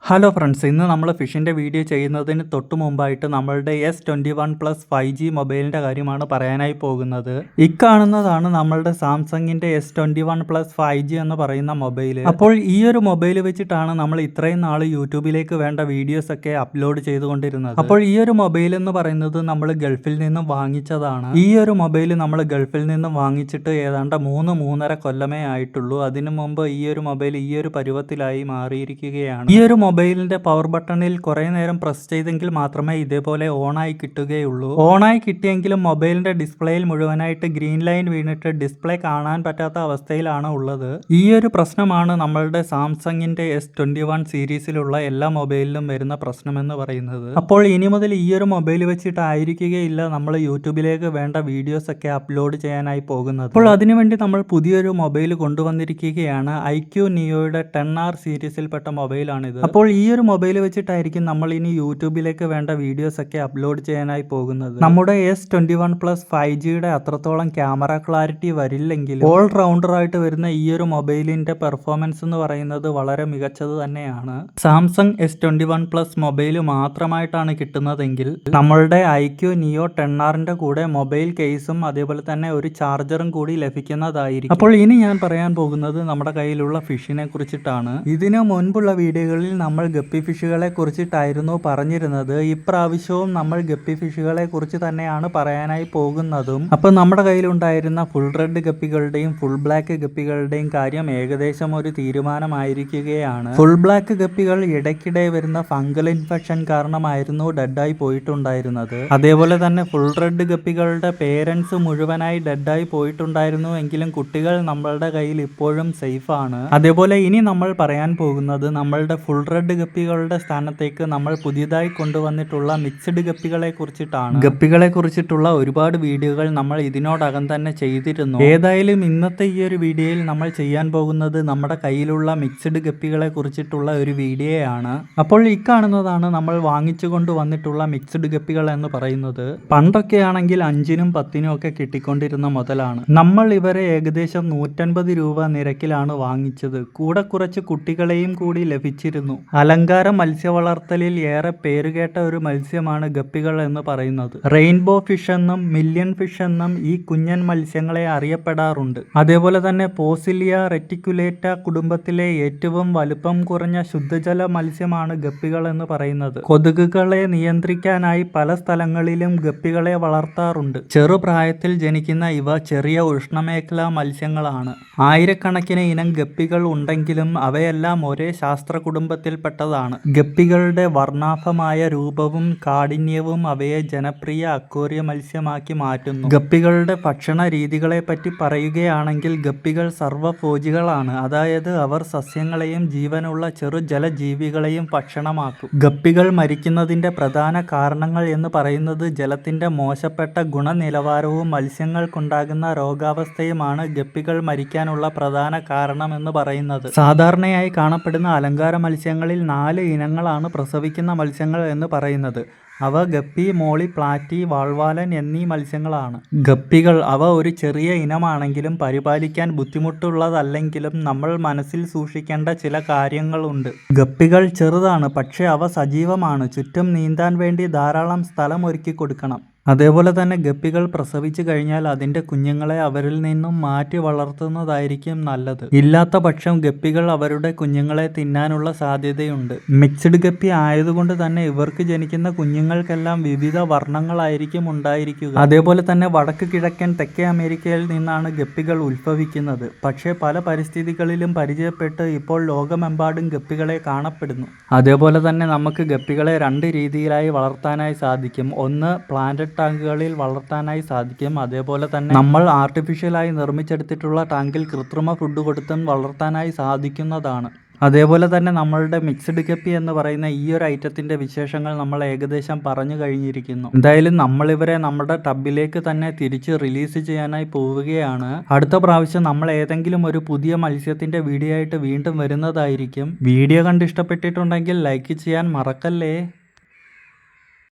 Hello friends, ഇന്ന് നമ്മൾ ഫിഷിൻ്റെ വീഡിയോ ചെയ്യുന്നതിന് തൊട്ട് മുമ്പായിട്ട് നമ്മളുടെ S21+ 5G മൊബൈലിൻ്റെ കാര്യമാണ് പറയാനായി പോകുന്നത്. ഇക്കാണുന്നതാണ് നമ്മളുടെ സാംസങ്ങിൻ്റെ S21+ 5G എന്ന് പറയുന്ന മൊബൈൽ. അപ്പോൾ ഈ ഒരു മൊബൈൽ വെച്ചിട്ടാണ് നമ്മൾ ഇത്രയും നാൾ യൂട്യൂബിലേക്ക് വേണ്ട വീഡിയോസ് ഒക്കെ അപ്ലോഡ് ചെയ്തുകൊണ്ടിരുന്നത്. അപ്പോൾ ഈ ഒരു മൊബൈൽ എന്ന് പറയുന്നത് നമ്മൾ ഗൾഫിൽ നിന്നും വാങ്ങിച്ചതാണ്. ഈ ഒരു മൊബൈൽ നമ്മൾ ഗൾഫിൽ നിന്നും വാങ്ങിച്ചിട്ട് ഏതാണ്ട് 3-3.5 കൊല്ലമേ ആയിട്ടുള്ളൂ. അതിനു മുമ്പ് ഈ ഒരു മൊബൈൽ ഈ ഒരു പരുവത്തിലായി മാറിയിരിക്കുകയാണ്. ഈ ഒരു മൊബൈലിന്റെ പവർ ബട്ടണിൽ കുറേ നേരം പ്രസ് ചെയ്തെങ്കിൽ മാത്രമേ ഇതേപോലെ ഓണായി കിട്ടുകയുള്ളൂ. ഓണായി കിട്ടിയെങ്കിലും മൊബൈലിന്റെ ഡിസ്പ്ലേയിൽ മുഴുവനായിട്ട് ഗ്രീൻ ലൈൻ വീണിട്ട് ഡിസ്പ്ലേ കാണാൻ പറ്റാത്ത അവസ്ഥയിലാണ് ഉള്ളത്. ഈ ഒരു പ്രശ്നമാണ് നമ്മളുടെ സാംസങ്ങിന്റെ S21 സീരീസിലുള്ള എല്ലാ മൊബൈലിലും വരുന്ന പ്രശ്നമെന്ന് പറയുന്നത്. അപ്പോൾ ഇനി മുതൽ ഈ ഒരു മൊബൈൽ വെച്ചിട്ടായിരിക്കുകയില്ല നമ്മൾ യൂട്യൂബിലേക്ക് വേണ്ട വീഡിയോസ് ഒക്കെ അപ്ലോഡ് ചെയ്യാനായി പോകുന്നത്. അപ്പോൾ അതിനുവേണ്ടി നമ്മൾ പുതിയൊരു മൊബൈൽ കൊണ്ടുവന്നിരിക്കുകയാണ്. iQ Neoയുടെ 10R സീരീസിൽപ്പെട്ട മൊബൈലാണിത്. അപ്പോൾ ഈ ഒരു മൊബൈൽ വെച്ചിട്ടായിരിക്കും നമ്മൾ ഇനി യൂട്യൂബിലേക്ക് വേണ്ട വീഡിയോസ് ഒക്കെ അപ്ലോഡ് ചെയ്യാനായി പോകുന്നത്. നമ്മുടെ S21+ 5Gയുടെ അത്രത്തോളം ക്യാമറ ക്ലാരിറ്റി വരില്ലെങ്കിലും ഓൾ റൗണ്ടർ ആയിട്ട് വരുന്ന ഈ ഒരു മൊബൈലിന്റെ പെർഫോമൻസ് എന്ന് പറയുന്നത് വളരെ മികച്ചത് തന്നെയാണ്. സാംസങ് S21+ മൊബൈൽ മാത്രമായിട്ടാണ് കിട്ടുന്നതെങ്കിൽ നമ്മളുടെ iQ Neo 10Rന്റെ കൂടെ മൊബൈൽ കേസും അതേപോലെ തന്നെ ഒരു ചാർജറും കൂടി ലഭിക്കുന്നതായിരിക്കും. അപ്പോൾ ഇനി ഞാൻ പറയാൻ പോകുന്നത് നമ്മുടെ കയ്യിലുള്ള ഫിഷിനെ കുറിച്ചിട്ടാണ്. ഇതിനു മുൻപുള്ള വീഡിയോകളിൽ നമ്മൾ ഗപ്പി ഫിഷുകളെ കുറിച്ചിട്ടായിരുന്നു പറഞ്ഞിരുന്നത്. ഇപ്രാവശ്യവും നമ്മൾ ഗപ്പി ഫിഷുകളെ കുറിച്ച് തന്നെയാണ് പറയാനായി പോകുന്നതും. അപ്പോൾ നമ്മുടെ കയ്യിലുണ്ടായിരുന്ന ഫുൾ റെഡ് ഗപ്പികളുടെയും ഫുൾ ബ്ലാക്ക് ഗപ്പികളുടെയും കാര്യം ഏകദേശം ഒരു തീരുമാനമായിരിക്കുകയാണ്. ഫുൾ ബ്ലാക്ക് ഗപ്പികൾ ഇടയ്ക്കിടെ വരുന്ന ഫംഗൽ ഇൻഫെക്ഷൻ കാരണമായിരുന്നു ഡെഡായി പോയിട്ടുണ്ടായിരുന്നത്. അതേപോലെ തന്നെ ഫുൾ റെഡ് ഗപ്പികളുടെ പേരൻസ് മുഴുവനായി ഡെഡായി പോയിട്ടുണ്ടായിരുന്നു എങ്കിലും കുട്ടികൾ നമ്മളുടെ കയ്യിൽ ഇപ്പോഴും സേഫ് ആണ്. അതേപോലെ ഇനി നമ്മൾ പറയാൻ പോകുന്നത് നമ്മളുടെ ഫുൾ റെഡ് ഗപ്പികളുടെ സ്ഥാനത്തേക്ക് നമ്മൾ പുതിയതായി കൊണ്ടുവന്നിട്ടുള്ള മിക്സ്ഡ് ഗപ്പികളെ കുറിച്ചിട്ടാണ്. ഗപ്പികളെ കുറിച്ചിട്ടുള്ള ഒരുപാട് വീഡിയോകൾ നമ്മൾ ഇതിനോടകം തന്നെ ചെയ്തിരുന്നു. ഏതായാലും ഇന്നത്തെ ഈ ഒരു വീഡിയോയിൽ നമ്മൾ ചെയ്യാൻ പോകുന്നത് നമ്മുടെ കയ്യിലുള്ള മിക്സ്ഡ് ഗപ്പികളെ കുറിച്ചിട്ടുള്ള ഒരു വീഡിയോയാണ്. അപ്പോൾ ഇക്കാണുന്നതാണ് നമ്മൾ വാങ്ങിച്ചു കൊണ്ടുവന്നിട്ടുള്ള മിക്സ്ഡ് ഗപ്പികൾ എന്ന് പറയുന്നത്. പണ്ടൊക്കെ ആണെങ്കിൽ 5-നും 10-നും ഒക്കെ കിട്ടിക്കൊണ്ടിരുന്ന മുതലാണ്. നമ്മൾ ഇവരെ ഏകദേശം 150 രൂപ നിരക്കിലാണ് വാങ്ങിച്ചത്. കൂടെ കുറച്ച് കുട്ടികളെയും കൂടി ലഭിച്ചിരുന്നു. അലങ്കാര മത്സ്യ വളർത്തലിൽ ഏറെ പേരുകേട്ട ഒരു മത്സ്യമാണ് ഗപ്പികൾ എന്ന് പറയുന്നത്. റെയിൻബോ ഫിഷ് എന്നും മില്യൺ ഫിഷ് എന്നും ഈ കുഞ്ഞൻ മത്സ്യങ്ങളെ അറിയപ്പെടാറുണ്ട്. അതേപോലെ തന്നെ പോസിലിയ റെറ്റിക്കുലേറ്റ കുടുംബത്തിലെ ഏറ്റവും വലുപ്പം കുറഞ്ഞ ശുദ്ധജല മത്സ്യമാണ് ഗപ്പികൾ എന്ന് പറയുന്നത്. കൊതുകുകളെ നിയന്ത്രിക്കാനായി പല സ്ഥലങ്ങളിലും ഗപ്പികളെ വളർത്താറുണ്ട്. ചെറുപ്രായത്തിൽ ജനിക്കുന്ന ഇവ ചെറിയ ഉഷ്ണമേഖലാ മത്സ്യങ്ങളാണ്. ആയിരക്കണക്കിന് ഇനം ഗപ്പികൾ ഉണ്ടെങ്കിലും അവയെല്ലാം ഒരേ ശാസ്ത്ര കുടുംബത്തിൽപ്പെട്ടതാണ്. ഗപ്പികളുടെ വർണ്ണാഭമായ രൂപവും കാഠിന്യവും അവയെ ജനപ്രിയ അക്വേറിയ മത്സ്യമാക്കി മാറ്റുന്നു. ഗപ്പികളുടെ ഭക്ഷണ രീതികളെ പറ്റി പറയുകയാണെങ്കിൽ ഗപ്പികൾ സർവ്വഭോജികളാണ്. അതായത് അവർ സസ്യങ്ങളെയും ജീവനുള്ള ചെറു ജലജീവികളെയും ഭക്ഷണമാക്കും. ഗപ്പികൾ മരിക്കുന്നതിന്റെ പ്രധാന കാരണങ്ങൾ എന്ന് പറയുന്നത് ജലത്തിന്റെ മോശപ്പെട്ട ഗുണനിലവാരവും മത്സ്യങ്ങൾക്കുണ്ടാകുന്ന രോഗാവസ്ഥയുമാണ് ഗപ്പികൾ മരിക്കാനുള്ള പ്രധാന കാരണം എന്ന് പറയുന്നത്. സാധാരണയായി കാണപ്പെടുന്ന അലങ്കാര മത്സ്യങ്ങളിൽ 4 ഇനങ്ങളാണ് പ്രസവിക്കുന്ന മത്സ്യങ്ങൾ എന്ന് പറയുന്നത്. അവ ഗപ്പി, മോളി, പ്ലാറ്റി, വാൾവാലൻ എന്നീ മത്സ്യങ്ങളാണ്. ഗപ്പികൾ അവ ഒരു ചെറിയ ഇനമാണെങ്കിലും പരിപാലിക്കാൻ ബുദ്ധിമുട്ടുള്ളതല്ലെങ്കിലും നമ്മൾ മനസ്സിൽ സൂക്ഷിക്കേണ്ട ചില കാര്യങ്ങളുണ്ട്. ഗപ്പികൾ ചെറുതാണ്, പക്ഷേ അവ സജീവമാണ്. ചുറ്റും നീന്താൻ വേണ്ടി ധാരാളം സ്ഥലം ഒരുക്കി കൊടുക്കണം. അതേപോലെ തന്നെ ഗപ്പികൾ പ്രസവിച്ചു കഴിഞ്ഞാൽ അതിൻ്റെ കുഞ്ഞുങ്ങളെ അവരിൽ നിന്നും മാറ്റി വളർത്തുന്നതായിരിക്കും നല്ലത്. ഇല്ലാത്ത പക്ഷം ഗപ്പികൾ അവരുടെ കുഞ്ഞുങ്ങളെ തിന്നാനുള്ള സാധ്യതയുണ്ട്. മിക്സ്ഡ് ഗപ്പി ആയതുകൊണ്ട് തന്നെ ഇവർക്ക് ജനിക്കുന്ന കുഞ്ഞുങ്ങൾക്കെല്ലാം വിവിധ വർണ്ണങ്ങളായിരിക്കും ഉണ്ടായിരിക്കുക. അതേപോലെ തന്നെ വടക്ക് കിഴക്കൻ തെക്കേ അമേരിക്കയിൽ നിന്നാണ് ഗപ്പികൾ ഉത്ഭവിക്കുന്നത്. പക്ഷേ പല പരിസ്ഥിതികളിലും പരിചയപ്പെട്ട് ഇപ്പോൾ ലോകമെമ്പാടും ഗപ്പികളെ കാണപ്പെടുന്നു. അതേപോലെ തന്നെ നമുക്ക് ഗപ്പികളെ 2 രീതിയിലായി വളർത്താനായി സാധിക്കും. ഒന്ന്, പ്ലാന്റ് ടാങ്കുകളിൽ വളർത്താനായി സാധിക്കും. അതേപോലെ തന്നെ നമ്മൾ ആർട്ടിഫിഷ്യലായി നിർമ്മിച്ചെടുത്തിട്ടുള്ള ടാങ്കിൽ കൃത്രിമ ഫുഡ് കൊടുത്തും വളർത്താനായി സാധിക്കുന്നതാണ്. അതേപോലെ തന്നെ നമ്മളുടെ മിക്സ്ഡ് ഗപ്പി എന്ന് പറയുന്ന ഈ ഒരു ഐറ്റത്തിൻ്റെ വിശേഷങ്ങൾ നമ്മൾ ഏകദേശം പറഞ്ഞു കഴിഞ്ഞിരിക്കുന്നു. എന്തായാലും നമ്മളിവരെ നമ്മുടെ ടബിലേക്ക് തന്നെ തിരിച്ച് റിലീസ് ചെയ്യാനായി പോവുകയാണ്. അടുത്ത പ്രാവശ്യം നമ്മൾ ഏതെങ്കിലും ഒരു പുതിയ മത്സ്യത്തിൻ്റെ വീഡിയോ ആയിട്ട് വീണ്ടും വരുന്നതായിരിക്കും. വീഡിയോ കണ്ട് ഇഷ്ടപ്പെട്ടിട്ടുണ്ടെങ്കിൽ ലൈക്ക് ചെയ്യാൻ മറക്കല്ലേ.